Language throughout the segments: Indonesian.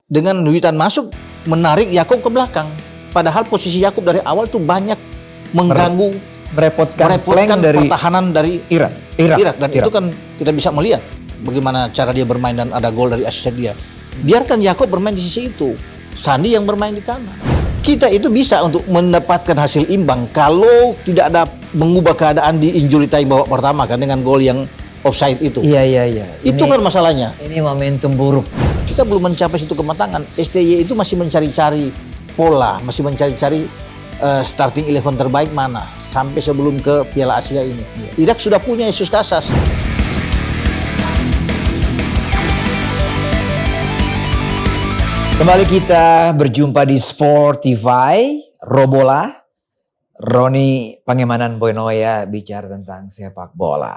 dengan Witan masuk menarik Yakob ke belakang. Padahal posisi Yakob dari awal tuh banyak mengganggu, merepotkan dari pertahanan dari Irak. Dan itu kan kita bisa melihat bagaimana cara dia bermain dan ada gol dari asisten dia. Biarkan Yakob bermain di sisi itu, Sandi yang bermain di kanan. Kita itu bisa untuk mendapatkan hasil imbang kalau tidak ada mengubah keadaan di injury time babak pertama kan dengan gol yang offside itu. Iya. Itu kan masalahnya. Ini momentum buruk. Kita belum mencapai situ kematangan. STY itu masih mencari-cari pola, masih mencari-cari starting 11 terbaik mana sampai sebelum ke Piala Asia ini. Irak sudah punya Yesus Casas. Kembali kita berjumpa di Sportify Robola. Roni Pangemanan Boynoya bicara tentang sepak bola.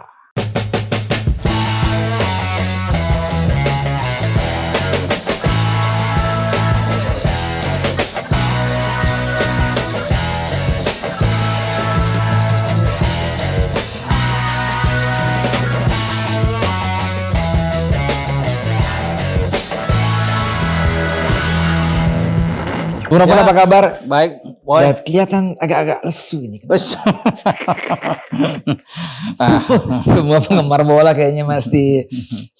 Bung Ropan, apa kabar? Baik, Boy. Kelihatan agak-agak lesu ini. Semua penggemar bola kayaknya mesti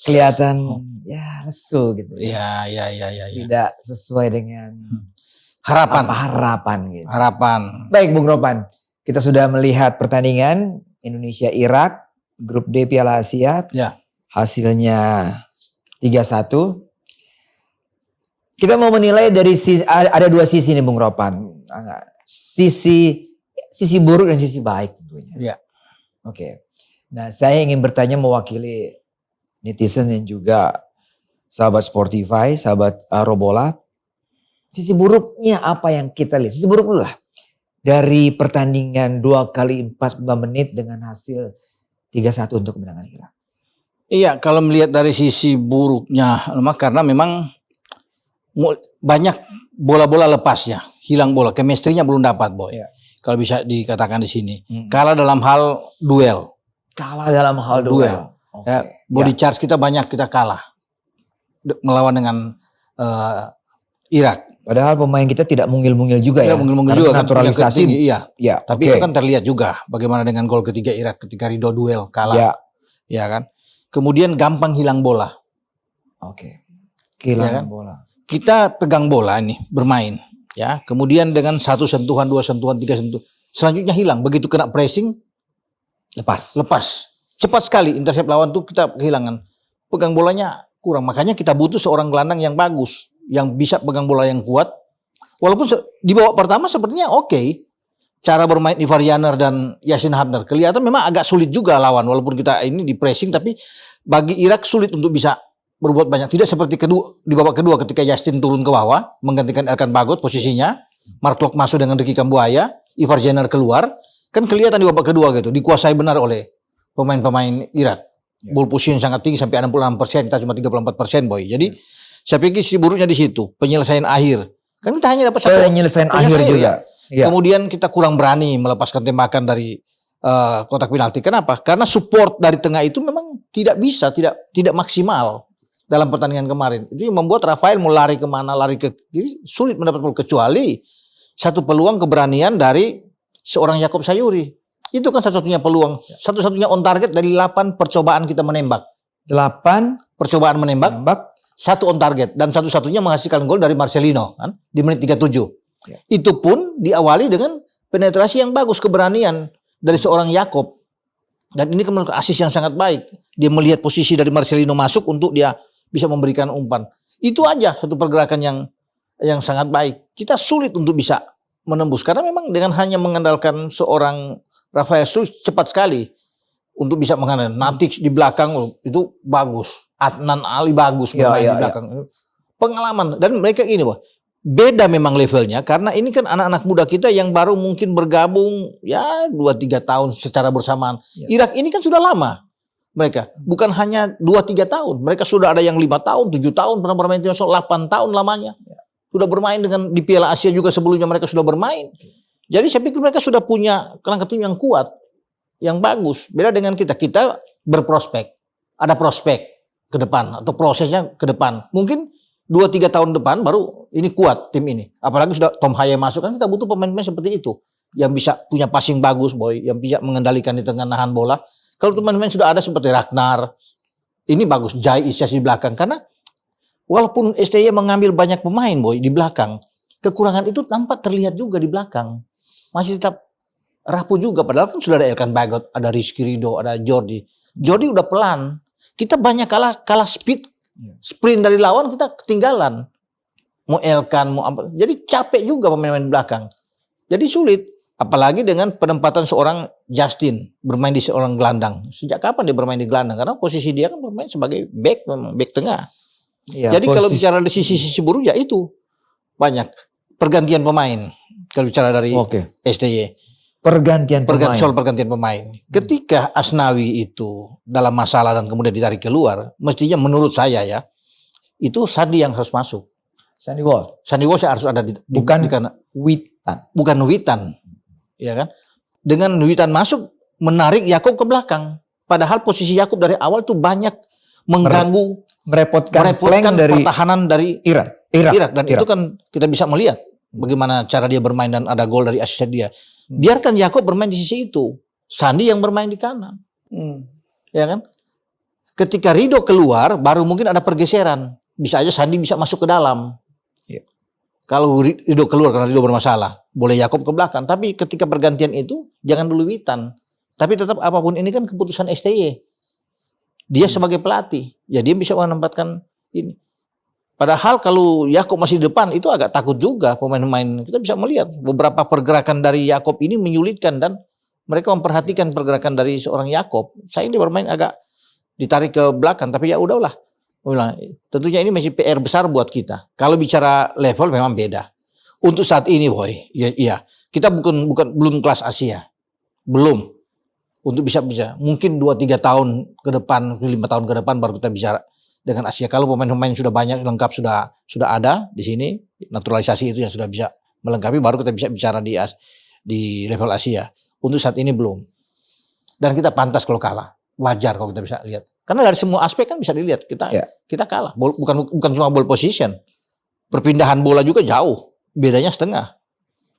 kelihatan ya lesu gitu. Iya. Tidak sesuai dengan harapan gitu. Harapan. Baik Bung Ropan, kita sudah melihat pertandingan Indonesia-Irak grup D Piala Asia. Ya. Hasilnya 3-1. Kita mau menilai dari ada dua sisi nih Bung Ropan. Sisi buruk dan sisi baik tentunya. Ya. Oke. Nah, saya ingin bertanya mewakili netizen dan juga sahabat Sportify, sahabat Robola. Sisi buruknya apa yang kita lihat? Sisi buruk dulu lah. Dari pertandingan 2 kali 45 menit dengan hasil 3-1 untuk kemenangan Irak. Iya, kalau melihat dari sisi buruknya, karena memang banyak bola-bola lepasnya, hilang bola, chemistry-nya belum dapat, Boy. Ya. Kalau bisa dikatakan di sini. Kalah dalam hal duel. Okay. Ya, body charge kita banyak, kita kalah melawan dengan Irak. Padahal pemain kita tidak mungil-mungil juga ya. Mungil-mungil juga, naturalisasi. Iya. Ya, tapi itu kan terlihat juga bagaimana dengan gol ketiga Irak ketika Ridho duel kalah. Ya. Ya kan. Kemudian gampang hilang bola. Oke. Kehilangan ya kan? bola. Kita pegang bola nih bermain ya, kemudian dengan 1 sentuhan, 2 sentuhan, 3 sentuhan, selanjutnya hilang. Begitu kena pressing lepas cepat sekali. Intercept lawan tuh kita kehilangan, pegang bolanya kurang. Makanya kita butuh seorang gelandang yang bagus, yang bisa pegang bola yang kuat. Walaupun di babak pertama sepertinya oke. Cara bermain Ivar Yaner dan Yasin Hadner kelihatan memang agak sulit juga lawan, walaupun kita ini di pressing, tapi bagi Irak sulit untuk bisa berbuat banyak. Tidak seperti di babak kedua ketika Justin turun ke bawah menggantikan Elkan Bagot posisinya, Mark Klok masuk dengan Ricky Kambuaya, Ivar Jenner keluar, kan kelihatan di babak kedua gitu dikuasai benar oleh pemain-pemain Irak. Ya. Ball position sangat tinggi sampai 66%, kita cuma 34%, Boy. Jadi saya pikir si buruknya di situ, penyelesaian akhir. Kan kita hanya dapat penyelesaian akhir juga. Ya. Kemudian kita kurang berani melepaskan tembakan dari kotak penalti. Kenapa? Karena support dari tengah itu memang tidak bisa, tidak maksimal. Dalam pertandingan kemarin itu yang membuat Rafael mau lari kemana, jadi sulit mendapat bola, kecuali satu peluang keberanian dari seorang Yakob Sayuri. Itu kan satu-satunya peluang, satu-satunya on target dari 8 percobaan kita menembak. 8 percobaan menembak, 1 on target, dan satu-satunya menghasilkan gol dari Marcelino kan di menit 37. Ya. Itu pun diawali dengan penetrasi yang bagus, keberanian dari seorang Yakob. Dan ini kan asis yang sangat baik. Dia melihat posisi dari Marcelino masuk untuk dia bisa memberikan umpan. Itu aja satu pergerakan yang sangat baik. Kita sulit untuk bisa menembus karena memang dengan hanya mengandalkan seorang Rafael Struijk cepat sekali untuk bisa mengandalkan. Natix di belakang itu bagus. Adnan Ali bagus bermain di belakang. Ya. Pengalaman dan mereka ini, Boh. Beda memang levelnya karena ini kan anak-anak muda kita yang baru mungkin bergabung ya 2-3 tahun secara bersamaan. Ya. Irak ini kan sudah lama. Mereka bukan hanya 2-3 tahun, mereka sudah ada yang 5 tahun, 7 tahun pernah bermain tim nasional, 8 tahun lamanya. Sudah bermain dengan di Piala Asia juga sebelumnya mereka sudah bermain. Jadi saya pikir mereka sudah punya kerangka tim yang kuat, yang bagus. Beda dengan kita berprospek. Ada prospek ke depan atau prosesnya ke depan. Mungkin 2-3 tahun depan baru ini kuat tim ini. Apalagi sudah Tom Haye masuk, kan kita butuh pemain-pemain seperti itu. Yang bisa punya passing bagus, boy. Yang bisa mengendalikan di tengah nahan bola. Kalau pemain-pemain sudah ada seperti Ragnar, ini bagus. Jai Isyas di belakang. Karena walaupun STY mengambil banyak pemain, boy, di belakang, kekurangan itu tampak terlihat juga di belakang. Masih tetap rapuh juga. Padahal kan sudah ada Elkan Bagot, ada Rizky Ridho, ada Jordi. Jordi udah pelan. Kita banyak kalah speed. Sprint dari lawan kita ketinggalan. Mau Elkan, mau apa. Jadi capek juga pemain-pemain belakang. Jadi sulit. Apalagi dengan penempatan seorang Justin bermain di seorang gelandang. Sejak kapan dia bermain di gelandang? Karena posisi dia kan bermain sebagai back, memang back tengah. Ya, jadi kalau bicara dari sisi buruk ya itu banyak pergantian pemain. Kalau bicara dari STY. Pergantian pemain. Ketika Asnawi itu dalam masalah dan kemudian ditarik keluar, mestinya menurut saya ya, itu Sandi yang harus masuk. Sandy Walsh harus ada bukan Witan. Bukan Witan. Ya kan? Dengan Witan masuk menarik Yakob ke belakang. Padahal posisi Yakob dari awal tuh banyak mengganggu, merepotkan dari pertahanan dari Irak. Dan itu kan kita bisa melihat bagaimana cara dia bermain dan ada gol dari asisten dia. Biarkan Yakob bermain di sisi itu, Sandi yang bermain di kanan. Ya kan? Ketika Ridho keluar baru mungkin ada pergeseran. Bisa aja Sandi bisa masuk ke dalam. Kalau Ridho keluar karena Ridho bermasalah, boleh Yakob ke belakang. Tapi ketika pergantian itu jangan dulu Witan. Tapi tetap apapun ini kan keputusan STY. Dia sebagai pelatih, ya dia bisa menempatkan ini. Padahal kalau Yakob masih di depan itu agak takut juga pemain-pemain. Kita bisa melihat beberapa pergerakan dari Yakob ini menyulitkan dan mereka memperhatikan pergerakan dari seorang Yakob. Saya ini bermain agak ditarik ke belakang, tapi ya udahlah. Tentunya ini masih PR besar buat kita. Kalau bicara level memang beda. Untuk saat ini, boy, iya, kita belum kelas Asia, belum. Untuk bisa mungkin 2-3 tahun ke depan, 5 tahun ke depan baru kita bicara dengan Asia. Kalau pemain-pemain sudah banyak lengkap sudah ada di sini, naturalisasi itu yang sudah bisa melengkapi, baru kita bisa bicara di level Asia. Untuk saat ini belum. Dan kita pantas kalau kalah, wajar kalau kita bisa lihat. Karena dari semua aspek kan bisa dilihat kita kalah. Bukan cuma ball position. Perpindahan bola juga jauh. Bedanya setengah.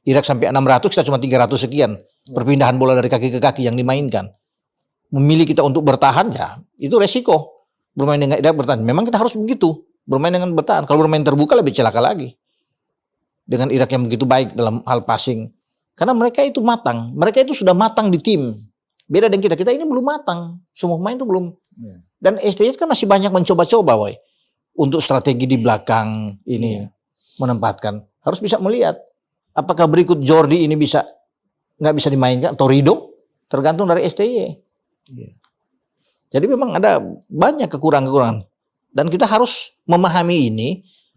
Irak sampai 600, kita cuma 300 sekian. Perpindahan bola dari kaki ke kaki yang dimainkan. Memilih kita untuk bertahan ya itu resiko. Bermain dengan Irak bertahan. Memang kita harus begitu. Bermain dengan bertahan. Kalau bermain terbuka lebih celaka lagi. Dengan Irak yang begitu baik dalam hal passing. Karena mereka itu matang. Mereka itu sudah matang di tim. Beda dengan kita. Kita ini belum matang. Semua pemain itu belum. Dan STY kan masih banyak mencoba-coba, woy, untuk strategi di belakang ini menempatkan. Harus bisa melihat apakah berikut Jordi ini nggak bisa dimainkan atau Ridho, tergantung dari STY. Jadi memang ada banyak kekurangan-kekurangan dan kita harus memahami ini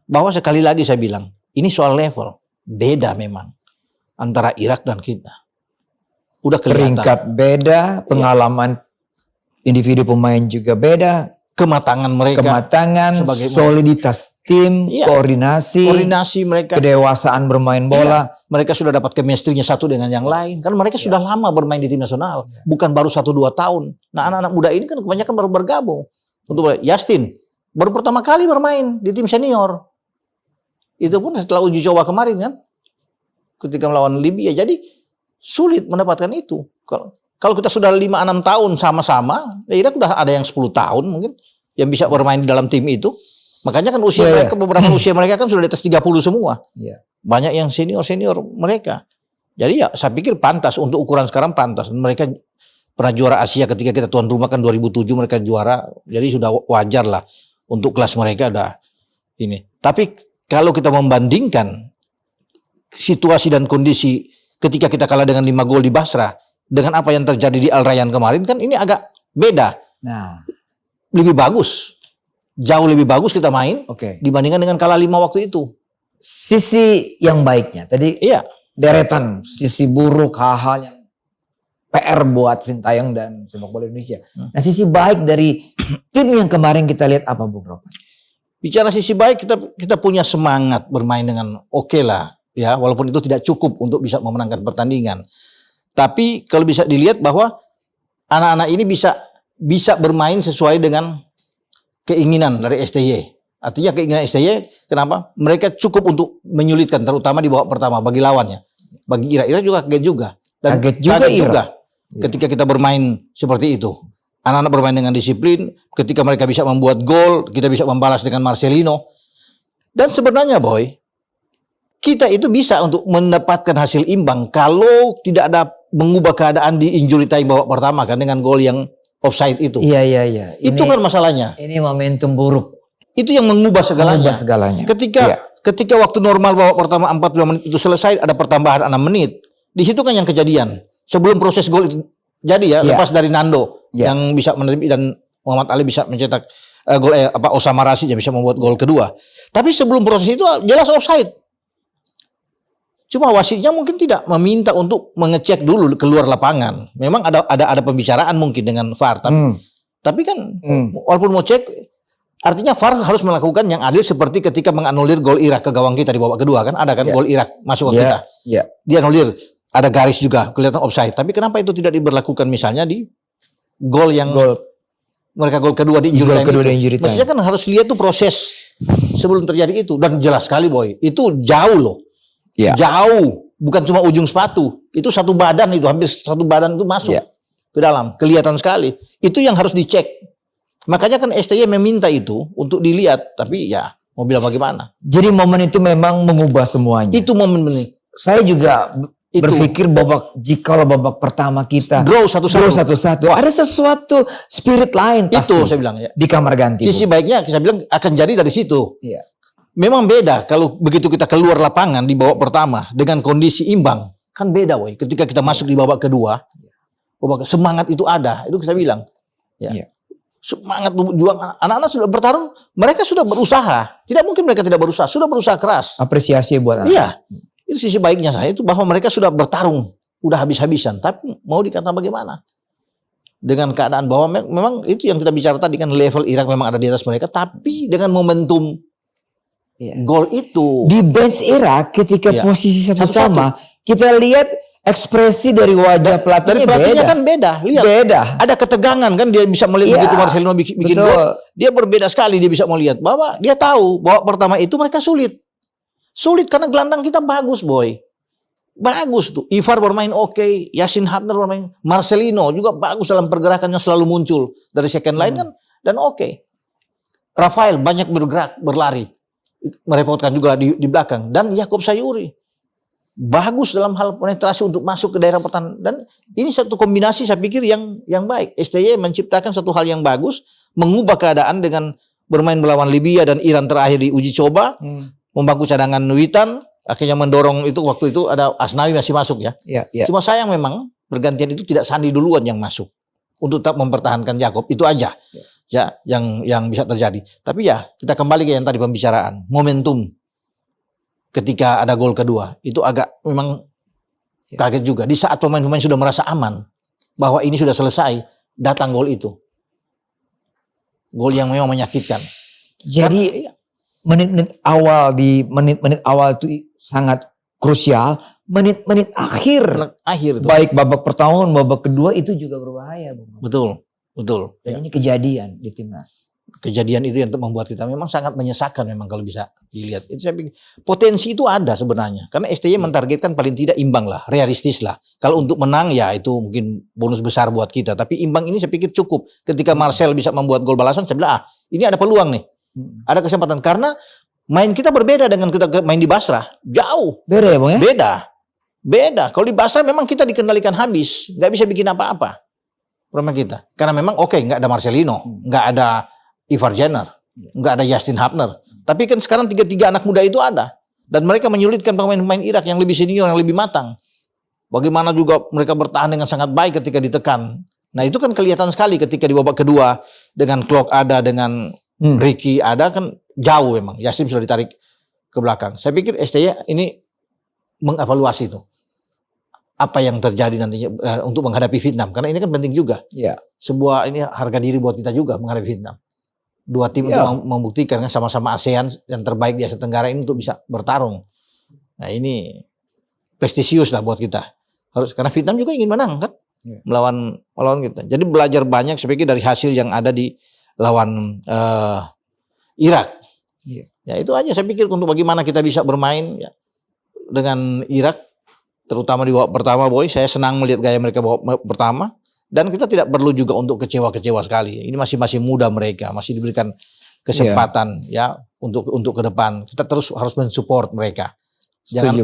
bahwa sekali lagi saya bilang ini soal level beda memang antara Irak dan kita. Udah kelihatan. Peringkat beda, pengalaman individu pemain juga beda, kematangan mereka, soliditas tim, koordinasi mereka, kedewasaan bermain bola. Mereka sudah dapat chemistry-nya satu dengan yang lain. Kan mereka sudah lama bermain di tim nasional, bukan baru 1-2 tahun. Nah, anak-anak muda ini kan kebanyakan baru bergabung. Untuk Justin baru pertama kali bermain di tim senior. Itu pun setelah uji coba kemarin kan, ketika melawan Libya. Jadi sulit mendapatkan itu. Kalau kita sudah 5-6 tahun sama-sama, ya udah ada yang 10 tahun mungkin yang bisa bermain di dalam tim itu. Makanya kan usia mereka, beberapa usia mereka kan sudah di atas 30 semua. Banyak yang senior mereka. Jadi ya saya pikir pantas untuk ukuran sekarang pantas. Mereka pernah juara Asia ketika kita tuan rumah kan 2007 mereka juara. Jadi sudah wajar lah untuk kelas mereka ada ini. Tapi kalau kita membandingkan situasi dan kondisi ketika kita kalah dengan 5 gol di Basra dengan apa yang terjadi di Al Rayyan kemarin kan ini agak beda. Nah, lebih bagus. Jauh lebih bagus kita main dibandingkan dengan kalah 5 waktu itu. Sisi yang baiknya tadi deretan sisi buruk hal-hal yang PR buat Sintayong dan sepak bola Indonesia. Nah, sisi baik dari tim yang kemarin kita lihat apa, Bung Ropan? Bicara sisi baik, kita punya semangat bermain dengan oke lah ya, walaupun itu tidak cukup untuk bisa memenangkan pertandingan. Tapi kalau bisa dilihat bahwa anak-anak ini bisa bermain sesuai dengan keinginan dari STY. Artinya keinginan STY kenapa? Mereka cukup untuk menyulitkan terutama di babak pertama bagi lawannya. Bagi Irak juga kaget juga. Dan Kaget juga Irak. Ketika kita bermain seperti itu. Anak-anak bermain dengan disiplin, ketika mereka bisa membuat gol, kita bisa membalas dengan Marcelino. Dan sebenarnya Boy, kita itu bisa untuk mendapatkan hasil imbang kalau tidak ada mengubah keadaan di injury time babak pertama kan dengan gol yang offside itu. Iya. Itu kan masalahnya. Ini momentum buruk. Itu yang mengubah segalanya. Ketika waktu normal babak pertama 45 menit itu selesai, ada pertambahan 6 menit. Di situ kan yang kejadian. Sebelum proses gol itu jadi lepas dari Nando yang bisa menepi dan Muhammad Ali bisa mencetak gol Osama Rashid yang bisa membuat gol kedua. Tapi sebelum proses itu jelas offside. Cuma wasitnya mungkin tidak meminta untuk mengecek dulu keluar lapangan. Memang ada pembicaraan mungkin dengan VAR, tapi kan walaupun mau cek, artinya VAR harus melakukan yang adil seperti ketika menganulir gol Irak ke gawang kita di babak kedua kan, ada kan gol Irak masuk ke kita. Dia anulir, ada garis juga kelihatan offside. Tapi kenapa itu tidak diberlakukan misalnya di gol mereka gol kedua di injury time. Maksudnya kan harus lihat tuh proses sebelum terjadi itu, dan jelas sekali Boy, itu jauh loh. Jauh, bukan cuma ujung sepatu. Itu satu badan, itu hampir satu badan itu masuk ke dalam, kelihatan sekali. Itu yang harus dicek. Makanya kan STY meminta itu untuk dilihat, tapi ya mau bilang bagaimana. Jadi momen itu memang mengubah semuanya. Itu momen ini. Saya juga berpikir jika babak pertama kita draw 1-1, ada sesuatu spirit lain pasti. Itu saya bilang di kamar ganti. Sisi baiknya saya bilang akan jadi dari situ. Iya. Memang beda kalau begitu kita keluar lapangan di babak pertama dengan kondisi imbang, kan beda woy. Ketika kita masuk di babak kedua, semangat itu ada, itu saya bilang. Semangat juang, anak-anak sudah bertarung, mereka sudah berusaha. Tidak mungkin mereka tidak berusaha, sudah berusaha keras. Apresiasi buat anak. Iya. Itu sisi baiknya saya itu bahwa mereka sudah bertarung, udah habis-habisan, tapi mau dikata bagaimana? Dengan keadaan bahwa memang itu yang kita bicara tadi kan, level Irak memang ada di atas mereka, tapi dengan momentum gol itu di bench Irak ketika posisi satu sama, kita lihat ekspresi dari wajah pelatihnya kan beda. Lihat, ada ketegangan kan, dia bisa melihat begitu Marcelino bikin gol, dia berbeda sekali, dia bisa melihat bahwa dia tahu bahwa pertama itu mereka sulit karena gelandang kita bagus Boy, bagus tuh. Ivar bermain oke, Yassin Hapner bermain, Marcelino juga bagus dalam pergerakannya, selalu muncul dari second line kan, dan oke. Rafael banyak bergerak, berlari, merepotkan juga di belakang, dan Yakob Sayuri bagus dalam hal penetrasi untuk masuk ke daerah pertahanan. Dan ini satu kombinasi saya pikir yang baik. STY menciptakan satu hal yang bagus, mengubah keadaan dengan bermain melawan Libya dan Iran terakhir di uji coba, membangku cadangan Witan, akhirnya mendorong itu, waktu itu ada Asnawi masih masuk ya. Cuma sayang memang pergantian itu tidak Sandi duluan yang masuk untuk tetap mempertahankan Yakob, itu aja. Yang bisa terjadi. Tapi ya kita kembali ke yang tadi pembicaraan, momentum ketika ada gol kedua itu agak memang kaget juga. Di saat pemain-pemain sudah merasa aman bahwa ini sudah selesai, datang gol itu, gol yang memang menyakitkan. Jadi menit-menit awal itu sangat krusial. Menit-menit akhir itu. Baik babak pertama maupun babak kedua itu juga berbahaya. Betul. Dan ini kejadian di timnas. Kejadian itu yang membuat kita memang sangat menyesakan memang kalau bisa dilihat. Itu saya pikir potensi itu ada sebenarnya. Karena STY mentargetkan paling tidak imbang lah, realistis lah. Kalau untuk menang ya itu mungkin bonus besar buat kita. Tapi imbang ini saya pikir cukup. Ketika Marcel bisa membuat gol balasan, saya bilang ini ada peluang nih. Ada kesempatan. Karena main kita berbeda dengan kita main di Basrah. Jauh. Beda ya Bang ya? Beda. Kalau di Basrah memang kita dikendalikan habis. Gak bisa bikin apa-apa. Problem kita. Karena memang nggak ada Marcelino. Nggak ada Ivar Jenner. Nggak ada Yassin Hapner. Tapi kan sekarang 3 anak muda itu ada. Dan mereka menyulitkan pemain-pemain Irak yang lebih senior, yang lebih matang. Bagaimana juga mereka bertahan dengan sangat baik ketika ditekan. Nah itu kan kelihatan sekali ketika di babak kedua. Dengan Klok ada, dengan Ricky ada, kan jauh memang. Yassin sudah ditarik ke belakang. Saya pikir STY ini mengevaluasi itu. Apa yang terjadi nantinya untuk menghadapi Vietnam. Karena ini kan penting juga. Sebuah ini harga diri buat kita juga menghadapi Vietnam. 2 tim untuk membuktikan kan sama-sama ASEAN yang terbaik di Asia Tenggara ini untuk bisa bertarung. Nah ini prestisius lah buat kita. Karena Vietnam juga ingin menang kan. Melawan kita. Jadi belajar banyak saya pikir dari hasil yang ada di lawan Irak. Iya. Ya itu aja saya pikir untuk bagaimana kita bisa bermain ya, dengan Irak, terutama di babak pertama, Boy. Saya senang melihat gaya mereka babak pertama, dan kita tidak perlu juga untuk kecewa-kecewa sekali. Ini masih muda mereka, masih diberikan kesempatan ya untuk ke depan. Kita terus harus mensupport mereka.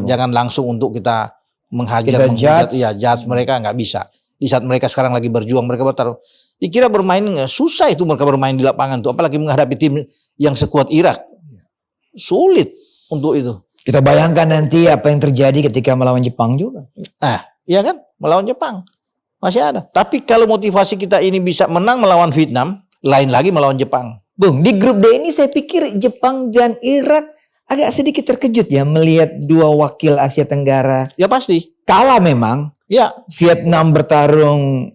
Jangan langsung untuk kita menghujat judge mereka, nggak bisa. Di saat mereka sekarang lagi berjuang, mereka bertaruh. Dikira bermain susah itu mereka bermain di lapangan tuh, apalagi menghadapi tim yang sekuat Irak. Sulit untuk itu. Kita bayangkan nanti apa yang terjadi ketika melawan Jepang juga. Iya kan? Melawan Jepang. Masih ada. Tapi kalau motivasi kita ini bisa menang melawan Vietnam, lain lagi melawan Jepang. Bung, di grup D ini saya pikir Jepang dan Irak agak sedikit terkejut ya melihat dua wakil Asia Tenggara. Ya pasti. Kalah memang. Ya. Vietnam bertarung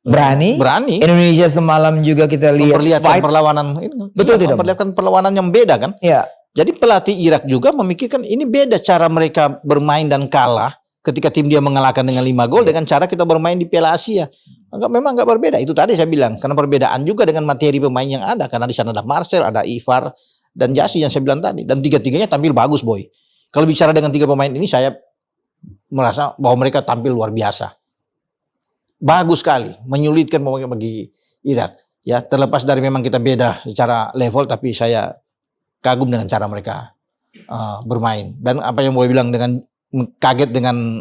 berani. Indonesia semalam juga kita lihat memperlihatkan perlawanan ini. Betul tidak? Memperlihatkan perlawanan yang beda kan? Ya. Jadi pelatih Irak juga memikirkan ini beda cara mereka bermain dan kalah ketika tim dia mengalahkan dengan 5 gol dengan cara kita bermain di Piala Asia. Memang enggak berbeda. Itu tadi saya bilang, karena perbedaan juga dengan materi pemain yang ada, karena di sana ada Marcel, ada Ivar dan Jassi yang saya bilang tadi, dan tiga-tiganya tampil bagus, Boy. Kalau bicara dengan 3 pemain ini, saya merasa bahwa mereka tampil luar biasa. Bagus sekali, menyulitkan bagi Irak. Ya, terlepas dari memang kita beda secara level, tapi saya kagum dengan cara mereka bermain. Dan apa yang Boy bilang dengan kaget dengan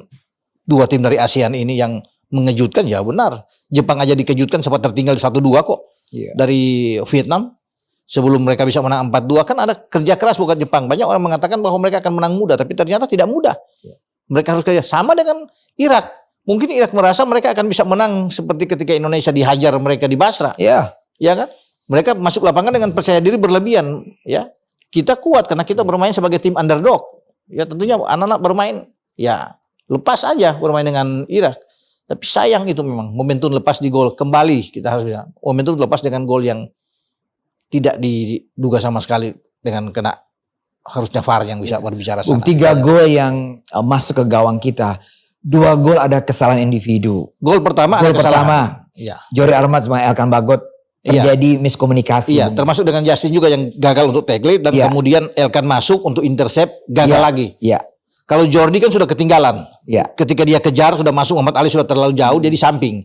2 tim dari ASEAN ini yang mengejutkan, ya benar. Jepang aja dikejutkan sempat tertinggal 1-2 kok dari Vietnam. Sebelum mereka bisa menang 4-2, kan ada kerja keras bukan Jepang. Banyak orang mengatakan bahwa mereka akan menang mudah, tapi ternyata tidak mudah. Mereka harus kerja sama dengan Irak. Mungkin Irak merasa mereka akan bisa menang seperti ketika Indonesia dihajar mereka di Basra. Ya kan? Mereka masuk lapangan dengan percaya diri berlebihan, ya. Kita kuat karena kita bermain sebagai tim underdog. Ya tentunya anak-anak bermain ya lepas aja bermain dengan Irak. Tapi sayang itu memang momentum lepas di gol kembali, kita harus bilang. Momentum lepas dengan gol yang tidak diduga sama sekali dengan kena harusnya VAR yang bisa berbicara sana. 3 gol yang masuk ke gawang kita. 2 gol ada kesalahan individu. Gol pertama ada kesalahan. Ya. Jori Armat sama Elkan Bagot terjadi miskomunikasi. Iya, termasuk dengan Justin juga yang gagal untuk tackle dan kemudian Elkan masuk untuk intercept, gagal lagi. Iya. Kalau Jordi kan sudah ketinggalan. Iya. Ketika dia kejar sudah masuk, Muhammad Ali sudah terlalu jauh, dia di samping.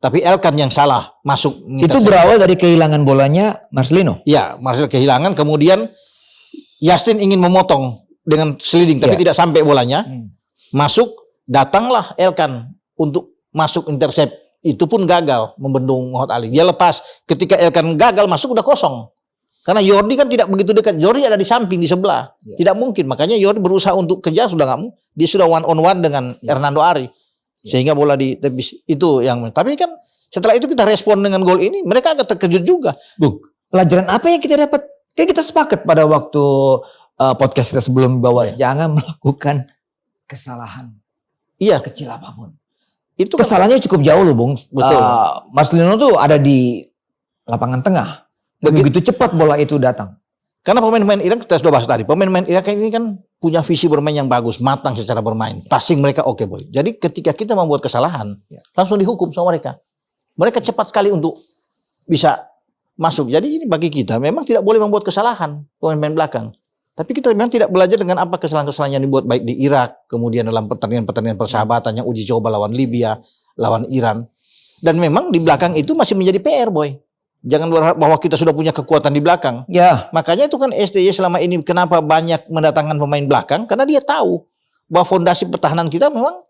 Tapi Elkan yang salah masuk. Itu berawal dari kehilangan bolanya Marcelino. Iya, Marcel kehilangan, kemudian Justin ingin memotong dengan sliding tapi tidak sampai bolanya. Masuk, datanglah Elkan untuk masuk intercept. Itu pun gagal membendung Muhammad Ali. Dia lepas. Ketika Elkan gagal masuk udah kosong. Karena Jordi kan tidak begitu dekat. Jordi ada di samping, di sebelah. Tidak mungkin. Makanya Jordi berusaha untuk kejar, sudah nggak mau. Dia sudah one on one dengan Hernando Ari. Sehingga bola di tepis. Itu yang. Tapi kan setelah itu kita respon dengan gol ini. Mereka agak terkejut juga. Bung, pelajaran apa yang kita dapat? Kayak kita sepakat pada waktu podcast kita sebelum bahwa jangan melakukan kesalahan. Iya. Kecil apapun. Itu kesalahannya cukup jauh loh, Bung. Betul. Marcelino tuh ada di lapangan tengah. Begitu cepat bola itu datang. Karena pemain-pemain Irak kita sudah bahas tadi. Pemain-pemain Irak ini kan punya visi bermain yang bagus, matang secara bermain. Passing mereka oke, Boy. Jadi ketika kita membuat kesalahan, langsung dihukum sama mereka. Mereka cepat sekali untuk bisa masuk. Jadi ini bagi kita memang tidak boleh membuat kesalahan pemain-pemain belakang. Tapi kita memang tidak belajar dengan apa kesalahan-kesalahan yang dibuat baik di Irak, kemudian dalam pertandingan-pertandingan persahabatan yang uji coba lawan Libya, lawan Iran. Dan memang di belakang itu masih menjadi PR, Boy. Jangan berharap bahwa kita sudah punya kekuatan di belakang. Ya. Makanya itu kan STY selama ini kenapa banyak mendatangkan pemain belakang, karena dia tahu bahwa fondasi pertahanan kita memang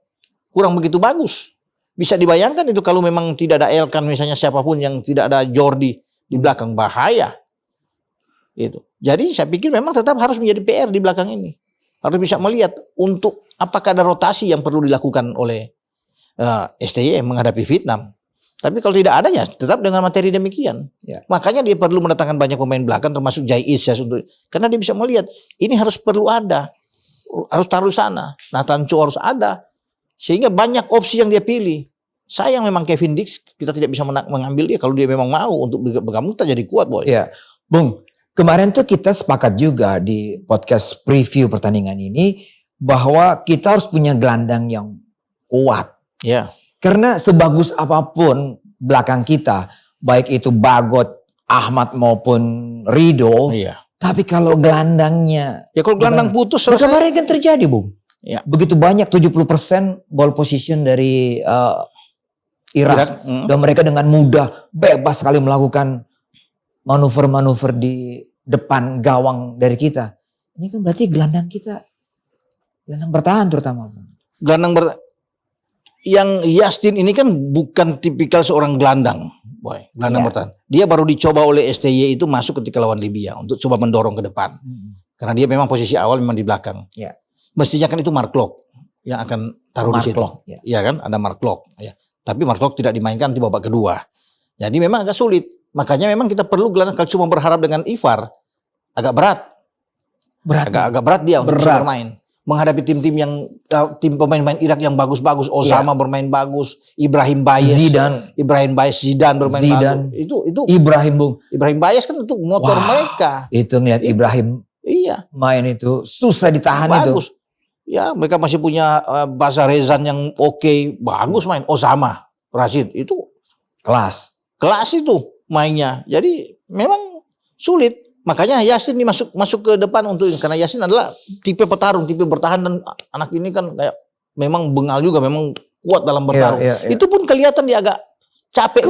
kurang begitu bagus. Bisa dibayangkan itu kalau memang tidak ada Elkan misalnya siapapun yang tidak ada Jordi di belakang, bahaya. Itu. Jadi saya pikir memang tetap harus menjadi PR di belakang ini. Harus bisa melihat untuk apakah ada rotasi yang perlu dilakukan oleh STY menghadapi Vietnam. Tapi kalau tidak ada ya tetap dengan materi demikian. Ya. Makanya dia perlu mendatangkan banyak pemain belakang termasuk Jais ya karena dia bisa melihat ini perlu ada. Harus taruh sana. Nathan Cho harus ada. Sehingga banyak opsi yang dia pilih. Sayang memang Kevin Dix kita tidak bisa mengambil dia kalau dia memang mau untuk bergabung kita jadi kuat, Boy. Ya. Bung, kemarin tuh kita sepakat juga di podcast preview pertandingan ini bahwa kita harus punya gelandang yang kuat. Ya. Karena sebagus apapun belakang kita, baik itu Bagot, Ahmad maupun Rido, Tapi kalau gelandangnya, Ya kalau gelandang putus nah, selesai. kemarin kan terjadi, Bung. Ya. Begitu banyak 70% ball position dari Irak. Dan mereka dengan mudah bebas sekali melakukan manuver-manuver di depan gawang dari kita. Ini kan berarti gelandang kita, gelandang bertahan terutama. Yang Justin ini kan bukan tipikal seorang gelandang, boy. Gelandang bertahan. Dia baru dicoba oleh STY itu masuk ketika lawan Libya untuk coba mendorong ke depan. Karena dia memang posisi awal memang di belakang. Ya. Mestinya kan itu Mark Locke yang akan taruh di situ. Iya kan, ada Mark Locke. Ya. Tapi Mark Locke tidak dimainkan di babak kedua. Jadi memang agak sulit. Makanya memang kita perlu gelandang. Kalau cuma berharap dengan Ivar, agak berat. Agak berat dia untuk bisa bermain. Menghadapi tim-tim yang tim pemain-pemain Irak yang bagus-bagus, Osama bermain bagus, Ibrahim Baez Zidane bermain bagus. Itu Ibrahim Baez kan untuk motor mereka. Itu ngeliat Ibrahim main itu susah ditahan bagus. Itu. Ya, mereka masih punya Basar Rezan yang oke, bagus main. Osama Rashid itu kelas itu mainnya. Jadi memang sulit. Makanya Yasin ini masuk ke depan karena Yasin adalah tipe petarung, tipe bertahan, dan anak ini kan kayak memang bengal juga, memang kuat dalam bertarung. Itu pun kelihatan dia agak capek,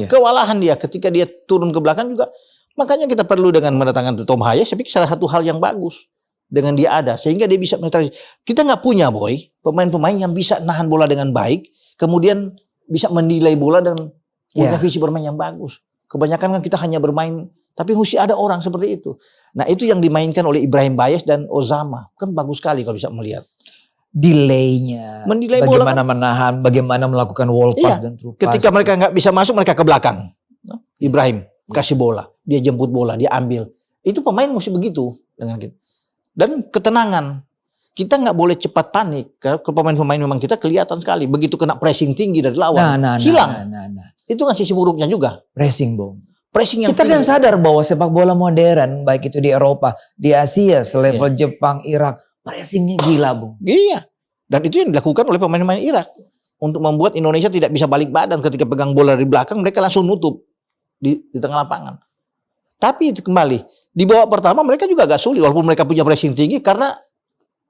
kewalahan dia ketika dia turun ke belakang juga. Makanya kita perlu dengan mendatangkan Tom Hayes, saya pikir salah satu hal yang bagus dengan dia ada, sehingga dia bisa menetralisir. Kita nggak punya, boy, pemain-pemain yang bisa nahan bola dengan baik, kemudian bisa menilai bola dan punya visi bermain yang bagus. Kebanyakan kan kita hanya bermain, tapi mesti ada orang seperti itu. Nah, itu yang dimainkan oleh Ibrahim Baez dan Osama. Kan bagus sekali kalau bisa melihat. Delay-nya, bagaimana menahan, bagaimana melakukan wall pass dan through pass. Ketika mereka nggak bisa masuk, mereka ke belakang. Ibrahim kasih bola, dia jemput bola, dia ambil. Itu pemain mesti begitu dengan kita. Dan ketenangan. Kita nggak boleh cepat panik. Ke pemain-pemain memang kita kelihatan sekali. Begitu kena pressing tinggi dari lawan, hilang. Itu kan sisi buruknya juga. Pressing, Bung. Kita kan sadar bahwa sepak bola modern, baik itu di Eropa, di Asia, selevel Jepang, Irak, pressingnya gila, Bung. Iya. Dan itu yang dilakukan oleh pemain-pemain Irak. Untuk membuat Indonesia tidak bisa balik badan ketika pegang bola dari belakang, mereka langsung nutup di tengah lapangan. Tapi itu kembali, di babak pertama mereka juga agak sulit, walaupun mereka punya pressing tinggi, karena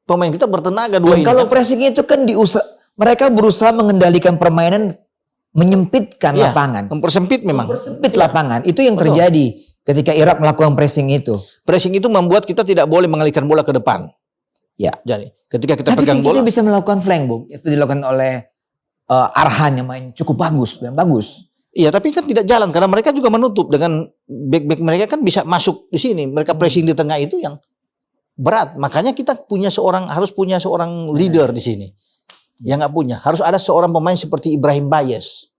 pemain kita bertenaga dua ini. Kalau pressing itu kan mereka berusaha mengendalikan permainan, menyempitkan lapangan. Mempersempit lapangan. Itu yang terjadi ketika Irak melakukan pressing itu. Pressing itu membuat kita tidak boleh mengalihkan bola ke depan. Ya. Jadi ketika kita pegang bola. Kita bisa melakukan flank, Bung. Itu dilakukan oleh Arhan yang main cukup bagus. Iya, tapi kan tidak jalan. Karena mereka juga menutup. Dengan back-back mereka kan bisa masuk di sini. Mereka pressing di tengah itu yang berat. Makanya kita harus punya seorang leader di sini. Yang nggak punya, harus ada seorang pemain seperti Ibrahim Baez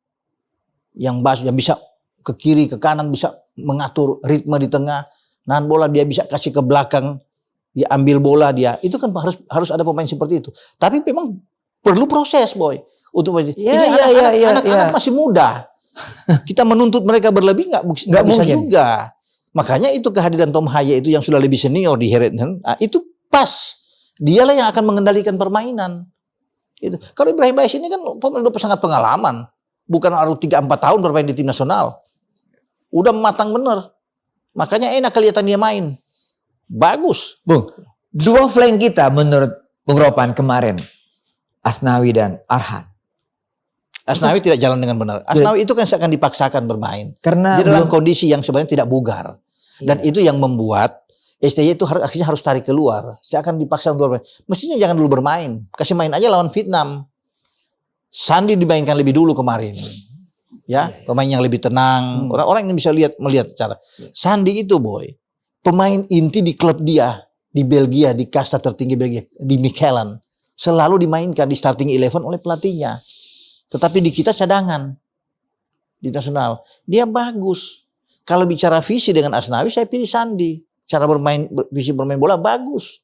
yang bisa ke kiri ke kanan, bisa mengatur ritme di tengah, nahan bola dia bisa kasih ke belakang, dia ambil bola dia. Itu kan harus ada pemain seperti itu. Tapi memang perlu proses, boy, untuk anak-anak masih muda. Kita menuntut mereka berlebih nggak bisa juga. Makanya itu kehadiran Tom Hayes itu yang sudah lebih senior di Herenton, itu pas. Dialah yang akan mengendalikan permainan. Itu. Kalau Ibrahim Baez ini kan pemain sangat pengalaman. Bukan harus 3-4 tahun bermain di tim nasional. Udah matang bener. Makanya enak kelihatan dia main. Bagus. Bung, dua flank kita menurut Bung Ropan kemarin, Asnawi dan Arhan. Asnawi tidak jalan dengan benar. Asnawi itu kan seakan dipaksakan bermain. Karena dia dalam kondisi yang sebenarnya tidak bugar. Dan itu yang membuat STY itu akhirnya harus tarik keluar. Seakan dipaksa untuk bermain. Mestinya jangan dulu bermain. Kasih main aja lawan Vietnam. Sandi dimainkan lebih dulu kemarin. Ya, pemain yang lebih tenang. Orang-orang yang bisa melihat secara. Sandi itu, boy, pemain inti di klub dia di Belgia, di kasta tertinggi Belgia, di Mechelen. Selalu dimainkan di starting 11 oleh pelatihnya. Tetapi di kita cadangan. Di nasional. Dia bagus. Kalau bicara visi dengan Asnawi, saya pilih Sandi. Cara visi bermain bola bagus.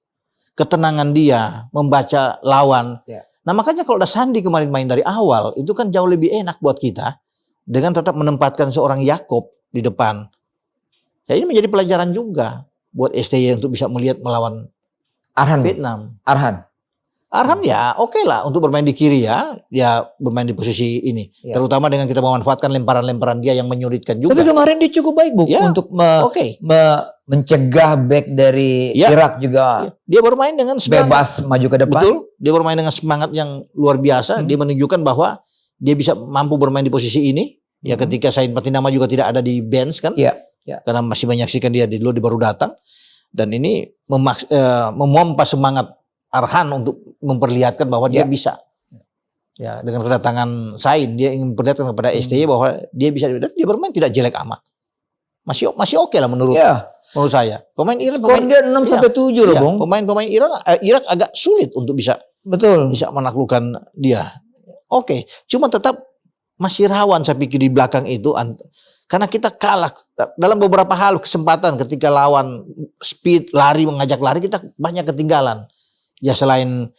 Ketenangan dia, membaca lawan. Nah makanya kalau ada Sandi kemarin main dari awal, itu kan jauh lebih enak buat kita. Dengan tetap menempatkan seorang Yakob di depan. Ya ini menjadi pelajaran juga buat STY untuk bisa melihat melawan Arhan, Vietnam. Arhan. Arhan ya oke lah untuk bermain di kiri ya. Dia bermain di posisi ini. Ya. Terutama dengan kita memanfaatkan lemparan-lemparan dia yang menyulitkan juga. Tapi kemarin dia cukup baik Ya, untuk oke. mencegah back dari Ya. Irak juga Dia bermain dengan semangat. bebas maju ke depan. Betul. Dia bermain dengan semangat yang luar biasa. Dia menunjukkan bahwa dia bisa mampu bermain di posisi ini. Ya ketika Said Patinama juga tidak ada di bench kan. Iya. Karena masih menyaksikan dia dulu dia baru datang. Dan ini memompa semangat Arhan untuk memperlihatkan bahwa dia bisa. Ya, dengan kedatangan Sain dia ingin memperlihatkan kepada STY bahwa dia bisa, dan dia bermain tidak jelek amat. Masih oke lah menurut saya. Pemain Irak Dia 6-7 loh, Bung. Pemain Irak agak sulit untuk bisa menaklukkan dia. Oke, cuma tetap masih rawan saya pikir di belakang itu karena kita kalah dalam beberapa hal kesempatan ketika lawan speed lari mengajak lari kita banyak ketinggalan. Ya selain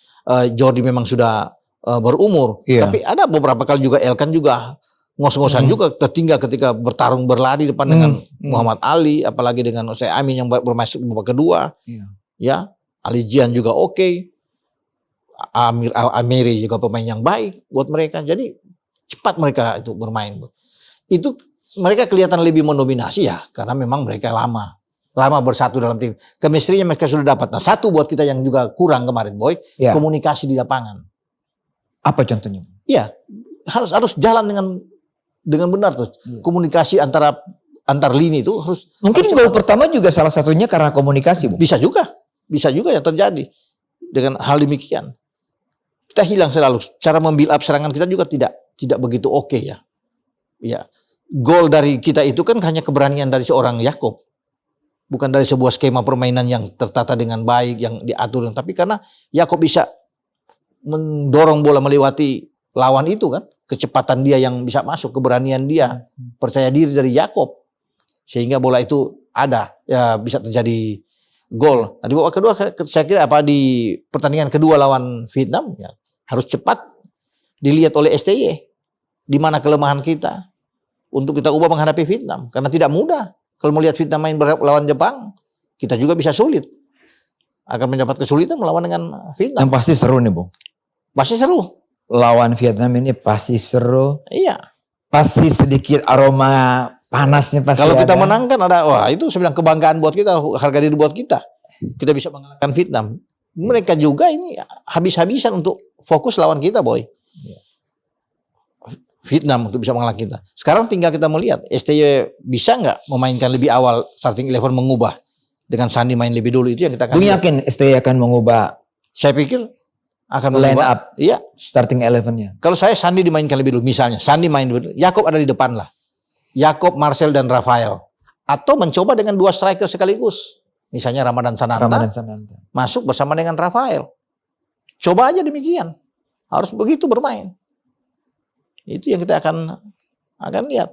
Jordi memang sudah berumur, tapi ada beberapa kali juga Elkan juga ngos-ngosan juga tertinggal ketika bertarung berlari depan dengan Muhammad Ali, apalagi dengan Osei Amin yang bermasuk babak kedua. Ya, Ali Jian juga oke. Amiri juga pemain yang baik buat mereka. Jadi cepat mereka itu bermain. Itu mereka kelihatan lebih mendominasi ya karena memang mereka lama bersatu dalam tim. Chemistry-nya mereka sudah dapat. Nah, satu buat kita yang juga kurang kemarin, Boy, komunikasi di lapangan. Apa contohnya? Iya, harus jalan dengan benar tuh. Komunikasi antar lini itu harus. Mungkin gol pertama juga salah satunya karena komunikasi, Bu. Bisa juga yang terjadi dengan hal demikian. Kita hilang selalu. Cara membuild up serangan kita juga tidak begitu oke ya. Ya, gol dari kita itu kan hanya keberanian dari seorang Yakob. Bukan dari sebuah skema permainan yang tertata dengan baik, yang diatur. Tapi karena Yakob bisa mendorong bola melewati lawan itu kan. Kecepatan dia yang bisa masuk, keberanian dia, percaya diri dari Yakob. Sehingga bola itu ada, ya bisa terjadi gol. Nah, di babak kedua saya kira di pertandingan kedua lawan Vietnam ya, harus cepat dilihat oleh STY. Di mana kelemahan kita untuk kita ubah menghadapi Vietnam. Karena tidak mudah. Kalau melihat Vietnam main lawan Jepang, kita juga bisa sulit. Akan mendapat kesulitan melawan dengan Vietnam. Yang pasti seru nih, Bu. Pasti seru. Lawan Vietnam ini pasti seru. Iya. Pasti sedikit aroma panasnya pasti. Kalau kita menang kan itu saya bilang kebanggaan buat kita, harga diri buat kita. Kita bisa mengalahkan Vietnam. Mereka juga ini habis-habisan untuk fokus lawan kita, Boy. Vietnam untuk bisa mengalahkan kita. Sekarang tinggal kita melihat STY bisa nggak memainkan lebih awal starting 11 mengubah dengan Sandi main lebih dulu, itu yang kita akan. Bung yakin STY akan mengubah? Saya pikir akan line mengubah. up. Iya. Starting 11-nya. Kalau saya Sandi dimainkan lebih dulu, misalnya Sandi main dulu, Yakob ada di depan lah. Yakob, Marcel dan Rafael. Atau mencoba dengan dua striker sekaligus. Misalnya Ramadan Sananta. Masuk bersama dengan Rafael. Coba aja demikian. Harus begitu bermain. Itu yang kita akan lihat.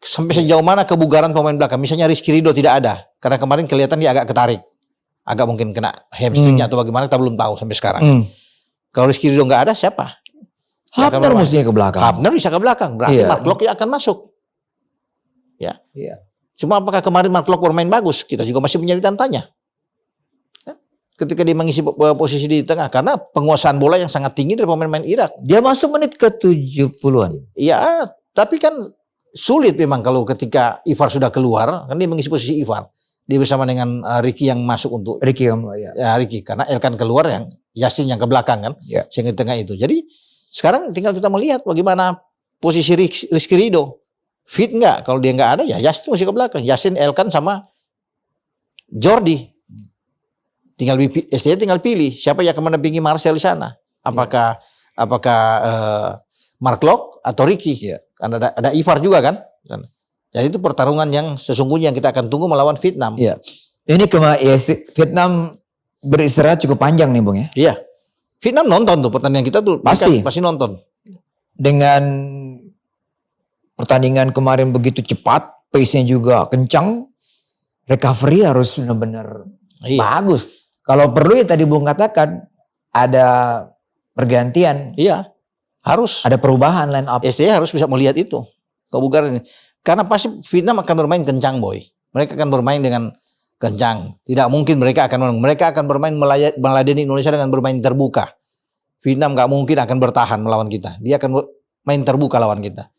Sampai sejauh mana kebugaran pemain belakang. Misalnya Rizky Ridho tidak ada. Karena kemarin kelihatan dia agak ketarik. Agak mungkin kena hamstringnya atau bagaimana, kita belum tahu sampai sekarang. Kalau Rizky Ridho nggak ada, siapa? Hafner mestinya ke belakang. Hafner bisa ke belakang. Berarti Mark Locke akan masuk. Ya. Cuma apakah kemarin Mark Locke bermain bagus? Kita juga masih menjadi tanda tanya. Ketika dia mengisi posisi di tengah, karena penguasaan bola yang sangat tinggi dari pemain-pemain Irak. Dia masuk menit ke 70-an. Iya, tapi kan sulit memang kalau ketika Ivar sudah keluar, kan dia mengisi posisi Ivar. Dia bersama dengan Ricky yang masuk untuk Ricky karena Elkan keluar, yang Yasin yang ke belakang kan, sehingga di tengah itu. Jadi sekarang tinggal kita melihat bagaimana posisi Rizky Ridho. Fit nggak? Kalau dia nggak ada ya Yasin masih ke belakang. Yasin, Elkan sama Jordi. Tinggal pilih siapa yang akan mendampingi Marcel di sana. Apakah Mark Locke atau Ricky? Kan ada Ivar juga kan. Jadi itu pertarungan yang sesungguhnya yang kita akan tunggu melawan Vietnam. Iya. Ini Vietnam beristirahat cukup panjang nih, Bung ya. Iya. Vietnam nonton tuh pertandingan kita tuh pasti nonton. Dengan pertandingan kemarin begitu cepat, pace-nya juga kencang, recovery harus benar-benar bagus. Kalau perlu ya tadi Bung katakan ada pergantian. Iya. Harus ada perubahan line up. STY harus bisa melihat itu. Kebugaran ini. Karena pasti Vietnam akan bermain kencang, Boy. Mereka akan bermain dengan kencang. Tidak mungkin mereka akan bermain meladeni Indonesia dengan bermain terbuka. Vietnam nggak mungkin akan bertahan melawan kita. Dia akan main terbuka lawan kita.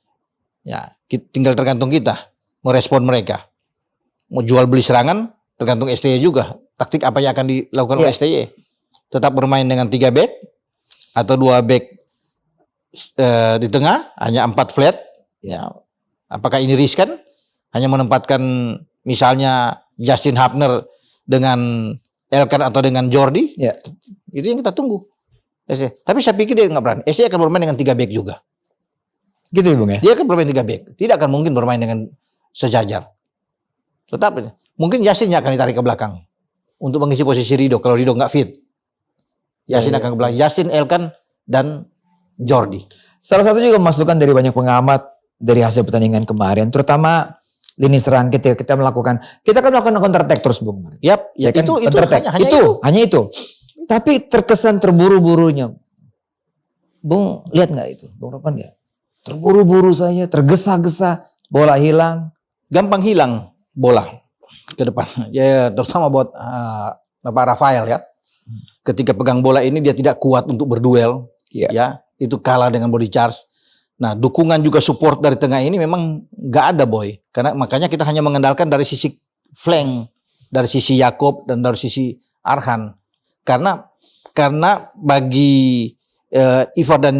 Ya, tinggal tergantung kita merespon mereka. Mau jual beli serangan tergantung STY juga. Taktik apa yang akan dilakukan oleh STY? Tetap bermain dengan 3 back atau 2 back di tengah, hanya 4 flat. Ya, apakah ini riskan? Hanya menempatkan misalnya Justin Hapner dengan Elkan atau dengan Jordi? Ya. Itu yang kita tunggu. Tapi saya pikir dia nggak berani. STY akan bermain dengan 3 back juga. Gitu ya Bung ya? Dia akan bermain 3 back. Tidak akan mungkin bermain dengan sejajar. Tetap mungkin Yasin yang akan ditarik ke belakang untuk mengisi posisi Rido kalau Rido nggak fit. Yasin akan ke belakang. Yasin, Elkan dan Jordi. Salah satu juga masukan dari banyak pengamat dari hasil pertandingan kemarin, terutama lini serang kita kan melakukan counter attack terus Bung. Yap, ya kan? itu hanya itu. Tapi terkesan terburu-burunya. Bung lihat nggak itu, Bung Ropan nggak? Terburu-buru saja, tergesa-gesa, bola hilang. Gampang hilang bola ke depan. Ya terutama buat Rafael ya. Ketika pegang bola ini dia tidak kuat untuk berduel. Ya, itu kalah dengan body charge. Nah, dukungan juga support dari tengah ini memang nggak ada Boy. Karena makanya kita hanya mengandalkan dari sisi flank, dari sisi Yakob dan dari sisi Arhan. Karena bagi Ivar dan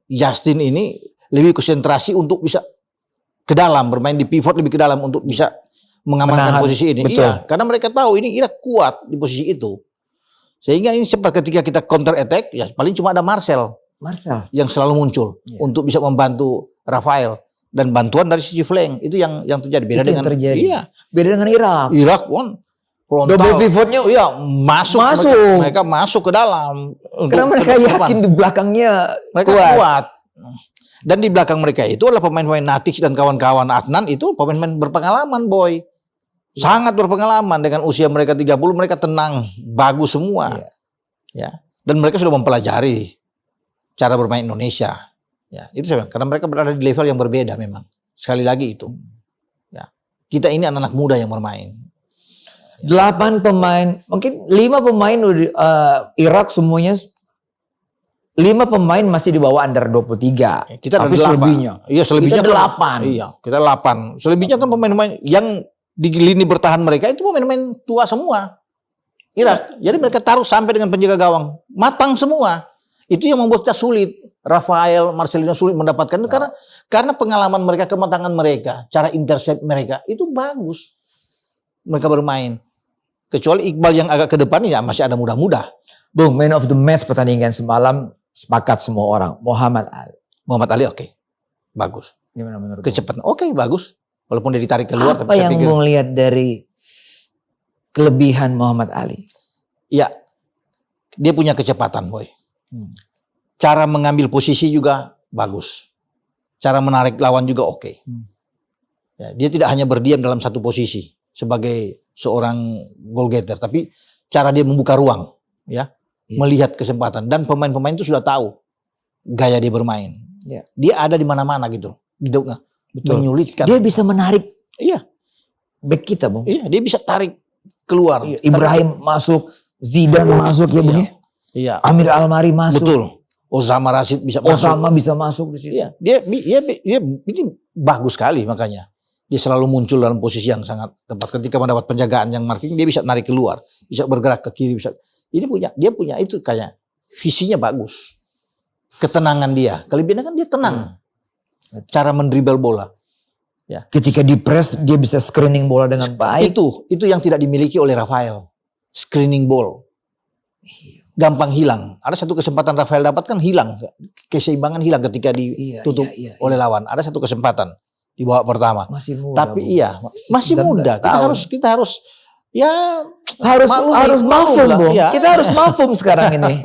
Justin ini lebih konsentrasi untuk bisa ke dalam, bermain di pivot lebih ke dalam untuk bisa mengamankan posisi ini. Betul. Iya, karena mereka tahu ini Irak kuat di posisi itu. Sehingga ini cepat ketika kita counter attack, ya paling cuma ada Marcel yang selalu muncul untuk bisa membantu Rafael dan bantuan dari sisi flank. Itu yang terjadi. Beda dengan Irak. Irak double pivotnya masuk. Mereka masuk ke dalam. Karena mereka yakin di belakangnya mereka kuat. Dan di belakang mereka itu adalah pemain-pemain Natix dan kawan-kawan. Adnan itu pemain-pemain berpengalaman Boy. Sangat berpengalaman. Dengan usia mereka 30 mereka tenang, bagus semua. Ya. Dan mereka sudah mempelajari cara bermain Indonesia. Ya, itu saya bilang, karena mereka berada di level yang berbeda memang. Sekali lagi itu. Ya. Kita ini anak-anak muda yang bermain. 8 pemain, mungkin 5 pemain Irak semuanya 5 pemain masih di bawah under 23. Kita ada 8. Selebihnya. Iya, selebihnya kita 8. Iya, kita 8. Selebihnya kan pemain-pemain yang di lini bertahan mereka itu pemain-pemain tua semua. Irak. Jadi mereka taruh sampai dengan penjaga gawang. Matang semua. Itu yang membuat kita sulit. Rafael, Marcelino sulit mendapatkan itu karena pengalaman mereka, kematangan mereka, cara intercept mereka itu bagus. Mereka bermain. Kecuali Iqbal yang agak ke depan ya masih ada muda-muda. Bung, man of the match pertandingan semalam sepakat semua orang. Muhammad Ali oke. Bagus. Gimana menurut kecepatan? Oke, bagus. Walaupun dia ditarik keluar. Apa yang Bung lihat dari kelebihan Muhammad Ali? Ya, dia punya kecepatan Boy. Cara mengambil posisi juga bagus. Cara menarik lawan juga oke. Ya, dia tidak hanya berdiam dalam satu posisi sebagai seorang goal getter, tapi cara dia membuka ruang, ya, melihat kesempatan, dan pemain-pemain itu sudah tahu gaya dia bermain. Dia ada di mana-mana gitu, menyulitkan. Dia bisa menarik. Iya. Back kita Bung. Iya, dia bisa tarik keluar. Ibrahim masuk, Zidane masuk ya Bung. Iya. Amir Almari masuk. Betul. Osama Rashid bisa masuk di situ. Iya. Dia ini bagus sekali makanya. Dia selalu muncul dalam posisi yang sangat tepat. Ketika mendapat penjagaan yang marking, dia bisa narik keluar, bisa bergerak ke kiri, bisa. Dia punya itu kayak visinya bagus. Ketenangan dia. Kelebihannya kan dia tenang. Cara mendribble bola. Ya. Ketika di press dia bisa screening bola dengan baik. Itu yang tidak dimiliki oleh Rafael. Screening ball. Gampang hilang. Ada satu kesempatan Rafael dapat kan hilang. Keseimbangan hilang ketika ditutup oleh lawan. Ada satu kesempatan di babak pertama. Masih muda. Tapi masih muda. Kita harus mafum, Bung. Kita harus mafum sekarang ini.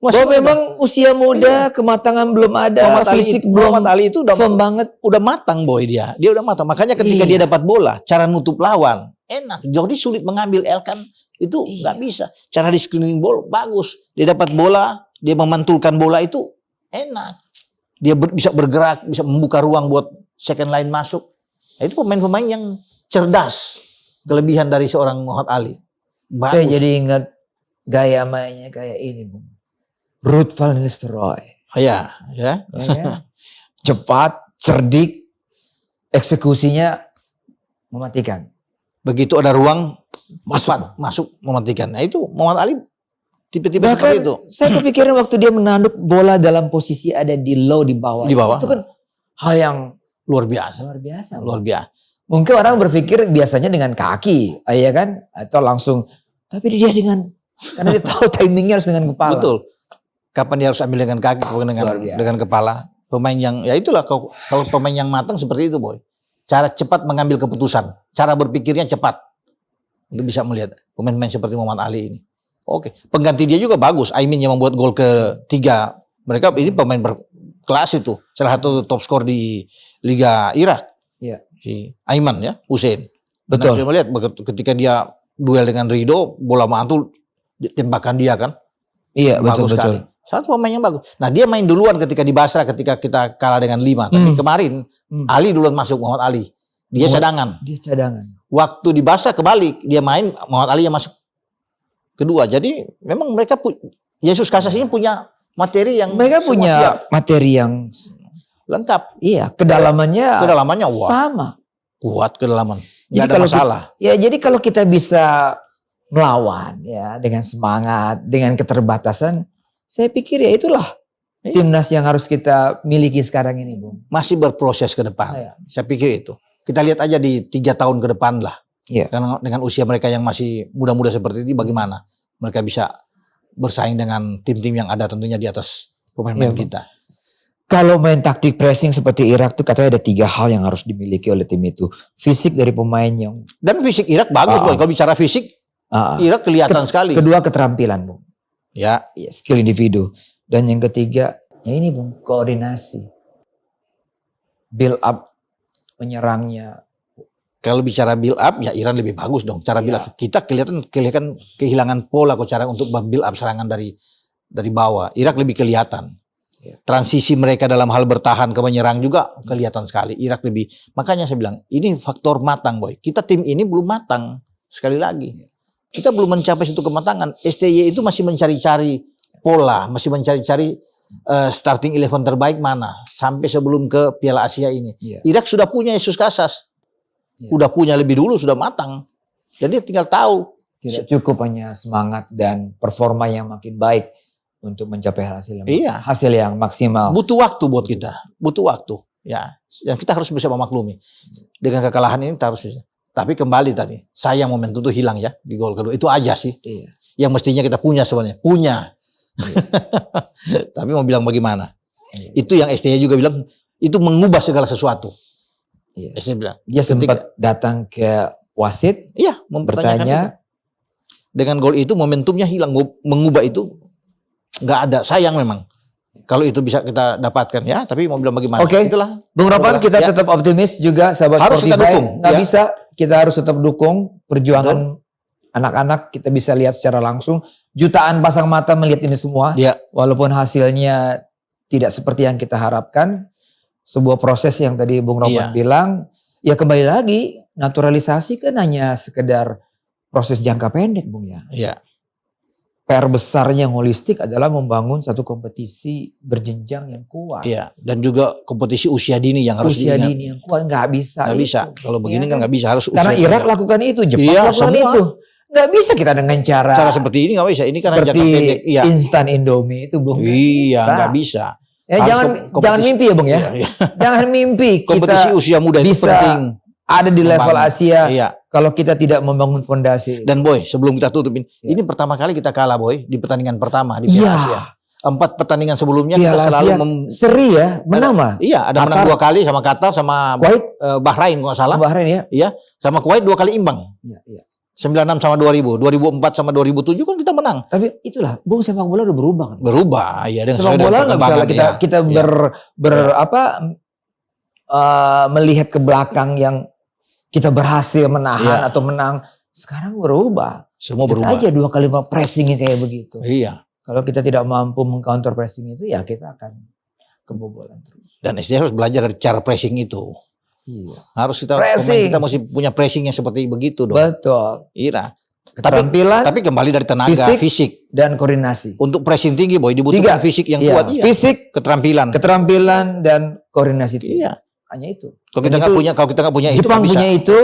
Bahwa memang usia muda, kematangan belum ada, fisik belum. Muhammad Ali itu udah matang Boy dia. Dia udah matang. Makanya ketika dia dapat bola, cara nutup lawan enak. Jordi sulit mengambil, Elkan itu nggak bisa. Cara di screening ball bagus. Dia dapat bola, dia memantulkan bola itu enak. Dia bisa bergerak, bisa membuka ruang buat second line masuk. Nah, itu pemain-pemain yang cerdas. Kelebihan dari seorang Muhammad Ali. Bagus. Saya jadi ingat gaya mainnya kayak ini Bung. Ruud van Nistelrooy. Ya, ya. Ya kan? Cepat, cerdik, eksekusinya mematikan. Begitu ada ruang masuk mematikan. Nah itu Muhammad Ali tipe-tipe Bahkan seperti itu. saya kepikiran waktu dia menanduk bola dalam posisi ada di low di bawah. Di bawah. Itu kan hal yang Luar biasa. luar biasa. Luar biasa. Mungkin orang berpikir biasanya dengan kaki, ya kan? Atau langsung. Tapi dia karena dia tahu timingnya harus dengan kepala. Betul. Kapan dia harus ambil dengan kaki, kapan dengan kepala. Pemain yang, ya itulah kalau pemain yang matang seperti itu, Boy. Cara cepat mengambil keputusan. Cara berpikirnya cepat. Itu bisa melihat pemain-pemain seperti Muhammad Ali ini. Oke. Pengganti dia juga bagus. Aimin yang membuat gol ketiga. Mereka ini pemain berkelas itu. Salah satu top skor di Liga Irak. Iya. Si Aiman ya, Hussein. Betul. Nah, melihat ketika dia duel dengan Ridho, bola mantul tembakan dia kan. Iya, Bagus betul. sekali. Satu pemain yang bagus. Nah, dia main duluan ketika di Basra ketika kita kalah dengan 5. Tapi kemarin Ali duluan masuk, Muhammad Ali. Dia cadangan. Dia cadangan. Waktu di Basra kebalik, dia main, Muhammad Ali yang masuk kedua. Jadi memang mereka Yesus Casas ini punya materi yang Mereka semua punya siap, materi yang lengkap. iya, kedalamannya Wah, sama. kuat kedalaman. Nggak Jadi ada masalah. Jadi kalau kita bisa melawan ya dengan semangat, dengan keterbatasan, saya pikir ya itulah timnas yang harus kita miliki sekarang ini, Bung. Masih berproses ke depan. Iya. Saya pikir itu. Kita lihat aja di 3 tahun ke depan lah. Iya. Dengan usia mereka yang masih muda-muda seperti ini, bagaimana mereka bisa bersaing dengan tim-tim yang ada tentunya di atas pemain-pemain Iya, kita. Kalau main taktik pressing seperti Irak tuh katanya ada 3 hal yang harus dimiliki oleh tim itu. Fisik dari pemain yang Dan fisik Irak bagus, Boy. Kalau bicara fisik, Irak kelihatan sekali. kedua keterampilan, Bung. Ya, Ya, skill individu. Dan yang ketiga, ya ini Bung, koordinasi. Build up menyerangnya. kalau bicara build up, ya Iran lebih bagus dong. Cara build Iya. up. Kita kelihatan kehilangan pola kok cara untuk build up serangan dari bawah. Irak lebih kelihatan. Iya. Transisi mereka dalam hal bertahan ke menyerang juga kelihatan sekali. Irak lebih. Makanya saya bilang, ini faktor matang, Boy. Kita tim ini belum matang. Sekali lagi. Kita belum mencapai situ kematangan. STY itu masih mencari-cari pola, masih mencari-cari starting 11 terbaik mana sampai sebelum ke Piala Asia ini. Iya. Irak sudah punya Yesus Casas. Iya. Udah punya lebih dulu, sudah matang. Jadi tinggal tahu. Tidak cukup hanya semangat dan performa yang makin baik untuk mencapai hasil yang maksimal. Butuh waktu buat kita. Butuh waktu. Ya, yang kita harus bisa memaklumi. Dengan kekalahan ini kita harus bisa. Tapi kembali tadi, sayang momentum itu hilang ya di gol kedua. Itu aja sih. Iya. Yang mestinya kita punya sebenarnya. Punya. Tapi mau bilang bagaimana? Iya. Itu yang STY juga bilang, itu mengubah segala sesuatu. Iya. STY bilang. Dia sempat datang ke wasit, Iya, mempertanyakan bertanya. itu. Dengan gol itu momentumnya hilang. Mengubah itu nggak ada. Sayang memang. Kalau itu bisa kita dapatkan ya. Tapi mau bilang bagaimana? Oke. Itulah. Bung Ropan, kita Ya. tetap optimis juga sahabat Harus kita Spotify. dukung, Nggak ya. bisa, kita harus tetap dukung perjuangan anak-anak. Kita bisa lihat secara langsung. Jutaan pasang mata melihat ini semua. Ya. Walaupun hasilnya tidak seperti yang kita harapkan. Sebuah proses yang tadi Bung Ropan bilang. Ya kembali lagi, naturalisasi kan hanya sekedar proses jangka pendek, Bung ya. Iya. PR besarnya yang holistik adalah membangun satu kompetisi berjenjang yang kuat. Iya. Dan juga kompetisi usia dini yang harus Usia diingat. dini yang kuat nggak bisa. Nggak bisa. itu. Kalau begini Ya kan nggak bisa. Harus Karena usia Irak sedang. lakukan itu, Jepang Iya, lakukan semua. itu. Nggak bisa kita dengan cara seperti ini nggak bisa. Ini kan hanya seperti jangka pendek. Iya. instan Indomie itu, Bung. Iya, nggak bisa. Ya, Harus jangan kompetisi- mimpi ya, Bung ya. Iya, iya. Jangan mimpi Kompetisi kita usia muda itu bisa penting. ada di level Membangun. Asia Iya. kalau kita tidak membangun fondasi. Dan Boy, sebelum kita tutupin, Iya. ini pertama kali kita kalah, Boy, di pertandingan pertama di Piala Iya. Asia. 4 pertandingan sebelumnya kita Piala selalu Asia seri ya, menang mah. Iya, ada menang Qatar. 2 kali sama Qatar sama Kuwait, Bahrain kalau nggak salah. Bahrain ya. Iya, sama Kuwait 2 kali imbang. Iya, iya. 96 sama 2000, 2004 sama 2007 kan kita menang. Tapi itulah, Bung, sepak bola udah berubah kan. Berubah, ya dengan Sepak sesuai dengan bola nggak bisa perkembangan, kita iya. kita melihat ke belakang yang kita berhasil menahan Iya. atau menang. Sekarang berubah. Semua Kita berubah. aja 2 kali pressingnya kayak begitu. Iya. Kalau kita tidak mampu mengcounter pressing itu, ya kita akan kebobolan terus. Dan SDM harus belajar dari cara pressing itu. Iya. Harus kita Pressing. kita mesti punya pressing yang seperti begitu dong. Betul. Iya. keterampilan, Tapi kembali dari tenaga, fisik. dan koordinasi. Untuk pressing tinggi, Boy, dibutuhkan fisik yang kuat. Iya. Fisik, Keterampilan. dan koordinasi. Iya. Hanya itu. Kalau kita nggak punya itu, Jepang nggak bisa. punya itu,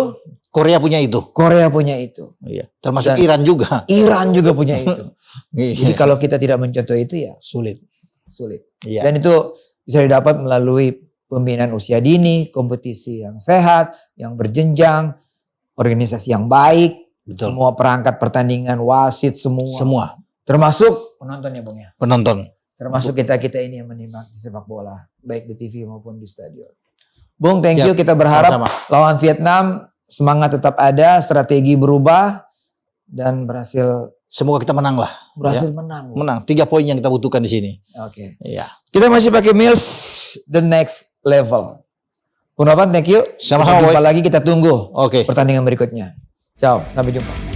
Korea punya itu. Korea punya itu. Iya. Termasuk Dan Iran juga. Iran juga punya itu. Jadi Iya. kalau kita tidak mencontoh itu ya Sulit. Iya. Dan itu bisa didapat melalui pembinaan usia dini, kompetisi yang sehat, yang berjenjang, organisasi yang baik, Betul. semua perangkat pertandingan, wasit semua. Semua Termasuk penontonnya Bung ya. penonton. Termasuk kita-kita ini yang menyimak di sepak bola, baik di TV maupun di stadion. Bung, thank you. Siap. Kita berharap Sama-sama. lawan Vietnam semangat tetap ada, strategi berubah dan berhasil Semoga kita menang lah. menang. Menang. 3 poin yang kita butuhkan di sini. Oke. Iya. Kita masih pakai Mills the next level. Bung Novan, thank you. Sama-sama, Kita jumpa Boy. lagi, kita tunggu Oke. pertandingan berikutnya. Ciao, sampai jumpa.